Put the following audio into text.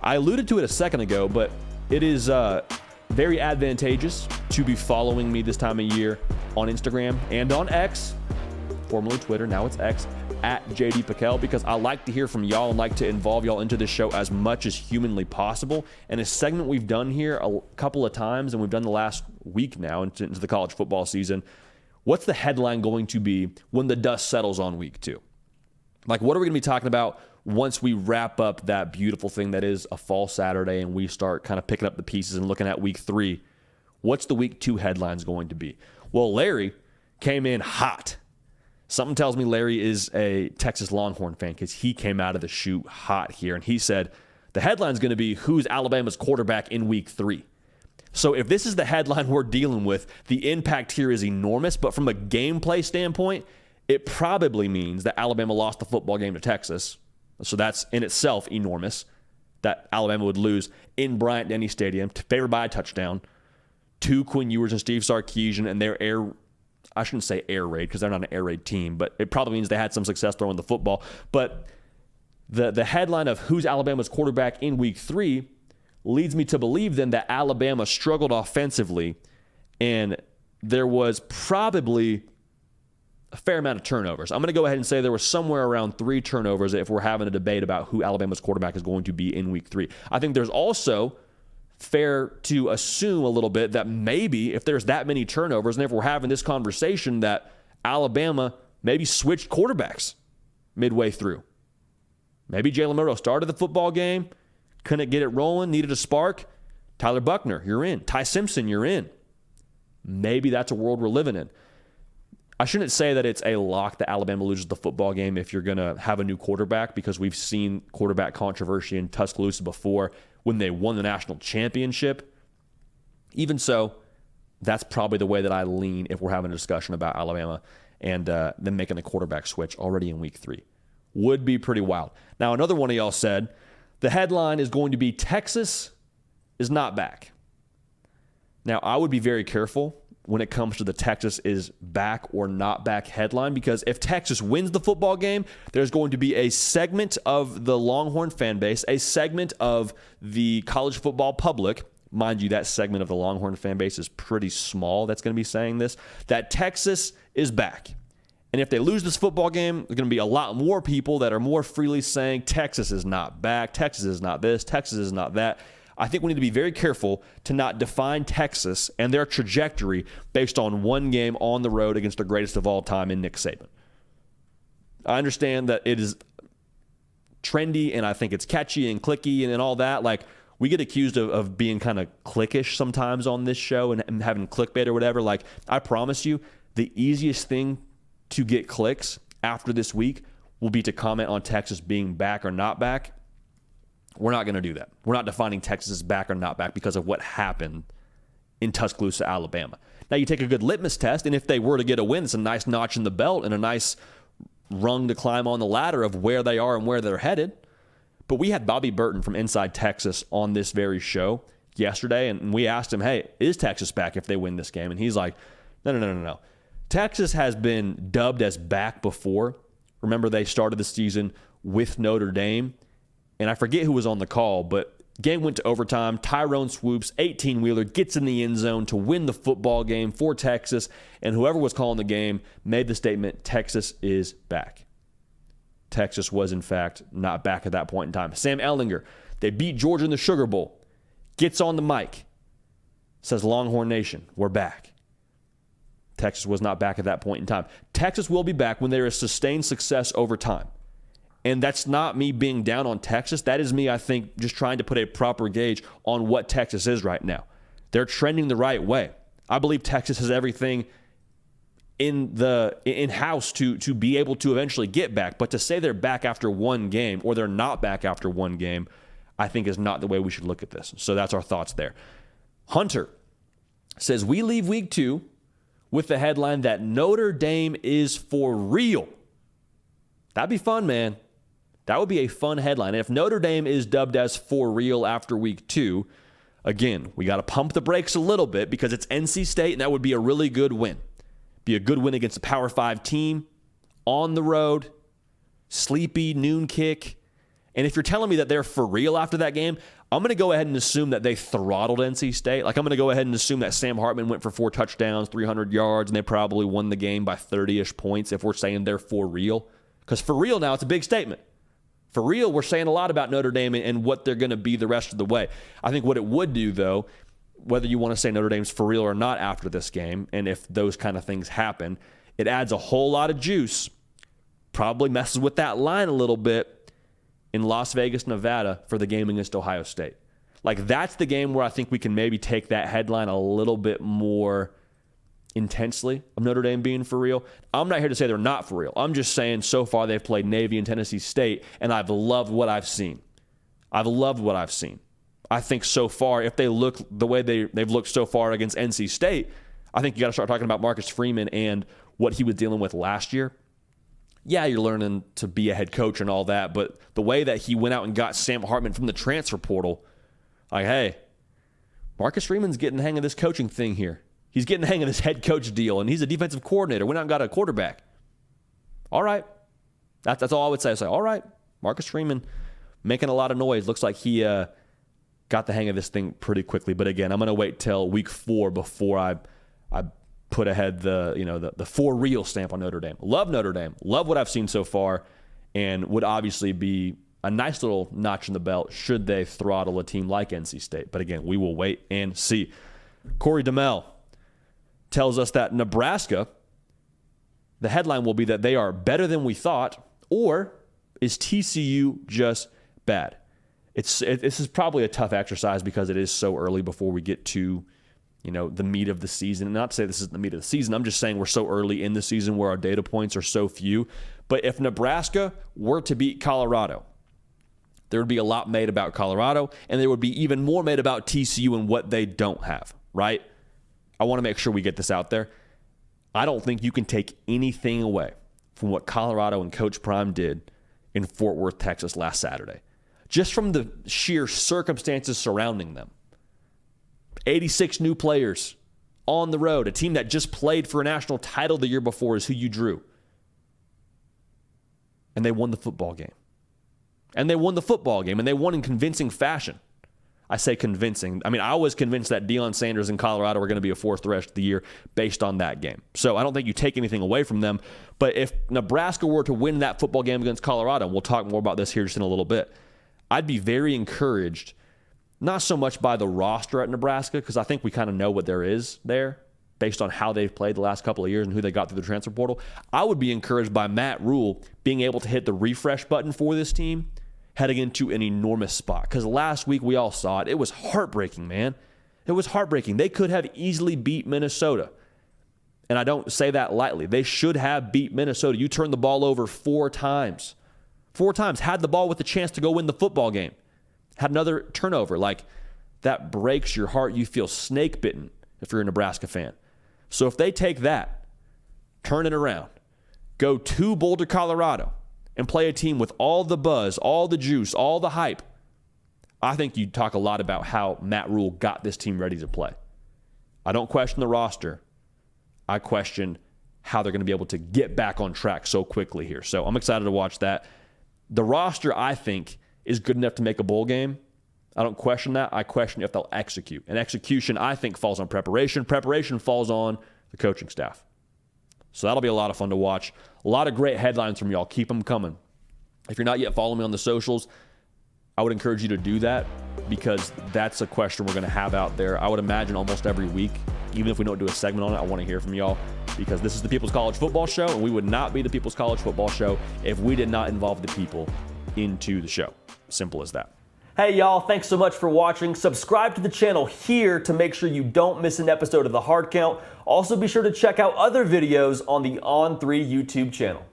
I alluded to it a second ago, but it is very advantageous to be following me this time of year on Instagram and on X, formerly Twitter, now it's X, at JD Piquel, because I like to hear from y'all and like to involve y'all into this show as much as humanly possible. And a segment we've done here a couple of times, and we've done the last week now into the college football season. What's the headline going to be when the dust settles on week 2? Like, what are we going to be talking about once we wrap up that beautiful thing that is a fall Saturday and we start kind of picking up the pieces and looking at week 3? What's the week 2 headlines going to be? Well, Larry came in hot. Something tells me Larry is a Texas Longhorn fan because he came out of the chute hot here. And he said, the headline's going to be who's Alabama's quarterback in week 3. So if this is the headline we're dealing with, the impact here is enormous. But from a gameplay standpoint, it probably means that Alabama lost the football game to Texas. So that's in itself enormous, that Alabama would lose in Bryant-Denny Stadium, favored by a touchdown, to Quinn Ewers and Steve Sarkisian and their I shouldn't say air raid because they're not an air raid team, but it probably means they had some success throwing the football. But the headline of who's Alabama's quarterback in week 3 leads me to believe then that Alabama struggled offensively, and there was probably a fair amount of turnovers. I'm going to go ahead and say there was somewhere around 3 turnovers if we're having a debate about who Alabama's quarterback is going to be in week 3. I think there's also fair to assume a little bit that maybe if there's that many turnovers, and if we're having this conversation, that Alabama maybe switched quarterbacks midway through. Maybe Jalen Milroe started the football game, couldn't get it rolling, needed a spark. Tyler Buckner, you're in. Ty Simpson, you're in. Maybe that's a world we're living in. I shouldn't say that it's a lock that Alabama loses the football game if you're going to have a new quarterback, because we've seen quarterback controversy in Tuscaloosa before when they won the national championship. Even so, that's probably the way that I lean if we're having a discussion about Alabama and them making the quarterback switch already in week 3. Would be pretty wild. Now, another one of y'all said the headline is going to be Texas is not back. Now, I would be very careful when it comes to the Texas is back or not back headline, because if Texas wins the football game, there's going to be a segment of the Longhorn fan base, a segment of the college football public, mind you, that segment of the Longhorn fan base is pretty small that's going to be saying this, that Texas is back. And if they lose this football game, there's going to be a lot more people that are more freely saying Texas is not back, Texas is not this, Texas is not that. I think we need to be very careful to not define Texas and their trajectory based on one game on the road against the greatest of all time in Nick Saban. I understand that it is trendy and I think it's catchy and clicky and all that. Like, we get accused of being kind of cliquish sometimes on this show and having clickbait or whatever. Like, I promise you, the easiest thing to get clicks after this week will be to comment on Texas being back or not back. We're not going to do that. We're not defining Texas as back or not back because of what happened in Tuscaloosa, Alabama. Now, you take a good litmus test, and if they were to get a win, it's a nice notch in the belt and a nice rung to climb on the ladder of where they are and where they're headed. But we had Bobby Burton from Inside Texas on this very show yesterday, and we asked him, hey, is Texas back if they win this game? And he's like, no. Texas has been dubbed as back before. Remember, they started the season with Notre Dame. And I forget who was on the call, but game went to overtime. Tyrone Swoops, 18-wheeler, gets in the end zone to win the football game for Texas. And whoever was calling the game made the statement, Texas is back. Texas was, in fact, not back at that point in time. Sam Ehlinger, they beat Georgia in the Sugar Bowl, gets on the mic, says, Longhorn Nation, we're back. Texas was not back at that point in time. Texas will be back when there is sustained success over time. And that's not me being down on Texas. That is me, I think, just trying to put a proper gauge on what Texas is right now. They're trending the right way. I believe Texas has everything in-house to be able to eventually get back. But to say they're back after one game or they're not back after one game, I think is not the way we should look at this. So that's our thoughts there. Hunter says, we leave week 2 with the headline that Notre Dame is for real. That'd be fun, man. That would be a fun headline. And if Notre Dame is dubbed as for real after week 2, again, we got to pump the brakes a little bit because it's NC State, and that would be a really good win. Be a good win against a Power 5 team on the road, sleepy noon kick. And if you're telling me that they're for real after that game, I'm going to go ahead and assume that they throttled NC State. Like, I'm going to go ahead and assume that Sam Hartman went for 4 touchdowns, 300 yards, and they probably won the game by 30-ish points if we're saying they're for real. Because for real now, it's a big statement. For real, we're saying a lot about Notre Dame and what they're going to be the rest of the way. I think what it would do, though, whether you want to say Notre Dame's for real or not after this game, and if those kind of things happen, it adds a whole lot of juice, probably messes with that line a little bit, in Las Vegas, Nevada for the game against Ohio State. Like, that's the game where I think we can maybe take that headline a little bit more intensely of Notre Dame being for real. I'm not here to say they're not for real. I'm just saying so far they've played Navy and Tennessee State, and I've loved what I've seen. I've loved what I've seen. I think so far, if they look the way they've looked so far against NC State, I think you got to start talking about Marcus Freeman and what he was dealing with last year. Yeah, you're learning to be a head coach and all that, but the way that he went out and got Sam Hartman from the transfer portal, like, hey, Marcus Freeman's getting the hang of this coaching thing here. He's getting the hang of this head coach deal, and he's a defensive coordinator. Went out and got a quarterback. All right. That's all I would say. I say, all right, Marcus Freeman making a lot of noise. Looks like he got the hang of this thing pretty quickly. But again, I'm going to wait till week 4 before I put ahead the for real stamp on Notre Dame. Love Notre Dame. Love what I've seen so far, and would obviously be a nice little notch in the belt should they throttle a team like NC State. But again, we will wait and see. Corey DeMel tells us that Nebraska, the headline will be that they are better than we thought, or is TCU just bad? This is probably a tough exercise because it is so early before we get to the meat of the season. And not to say this is the meat of the season. I'm just saying we're so early in the season where our data points are so few. But if Nebraska were to beat Colorado, there would be a lot made about Colorado, and there would be even more made about TCU and what they don't have, right? I want to make sure we get this out there. I don't think you can take anything away from what Colorado and Coach Prime did in Fort Worth, Texas last Saturday. Just from the sheer circumstances surrounding them. 86 new players on the road. A team that just played for a national title the year before is who you drew. And they won the football game. And they won in convincing fashion. I say convincing. I mean, I was convinced that Deion Sanders and Colorado were going to be a force the rest of the year based on that game. So I don't think you take anything away from them. But if Nebraska were to win that football game against Colorado, and we'll talk more about this here just in a little bit, I'd be very encouraged, not so much by the roster at Nebraska, because I think we kind of know what there is there based on how they've played the last couple of years and who they got through the transfer portal. I would be encouraged by Matt Rule being able to hit the refresh button for this team heading into an enormous spot. Because last week we all saw it. It was heartbreaking, man. It was heartbreaking. They could have easily beat Minnesota. And I don't say that lightly. They should have beat Minnesota. You turned the ball over 4 times. 4 times. Had the ball with the chance to go win the football game. Had another turnover. Like, that breaks your heart. You feel snake bitten if you're a Nebraska fan. So if they take that, turn it around, go to Boulder, Colorado, and play a team with all the buzz, all the juice, all the hype, I think you talk a lot about how Matt Rule got this team ready to play. I don't question the roster. I question how they're going to be able to get back on track so quickly here. So I'm excited to watch that. The roster, I think, is good enough to make a bowl game. I don't question that. I question if they'll execute. And execution, I think, falls on preparation. Preparation falls on the coaching staff. So that'll be a lot of fun to watch. A lot of great headlines from y'all. Keep them coming. If you're not yet following me on the socials, I would encourage you to do that because that's a question we're going to have out there. I would imagine almost every week, even if we don't do a segment on it, I want to hear from y'all because this is the People's College Football Show, and we would not be the People's College Football Show if we did not involve the people into the show. Simple as that. Hey, y'all, thanks so much for watching. Subscribe to the channel here to make sure you don't miss an episode of The Hard Count. Also, be sure to check out other videos on the On3 YouTube channel.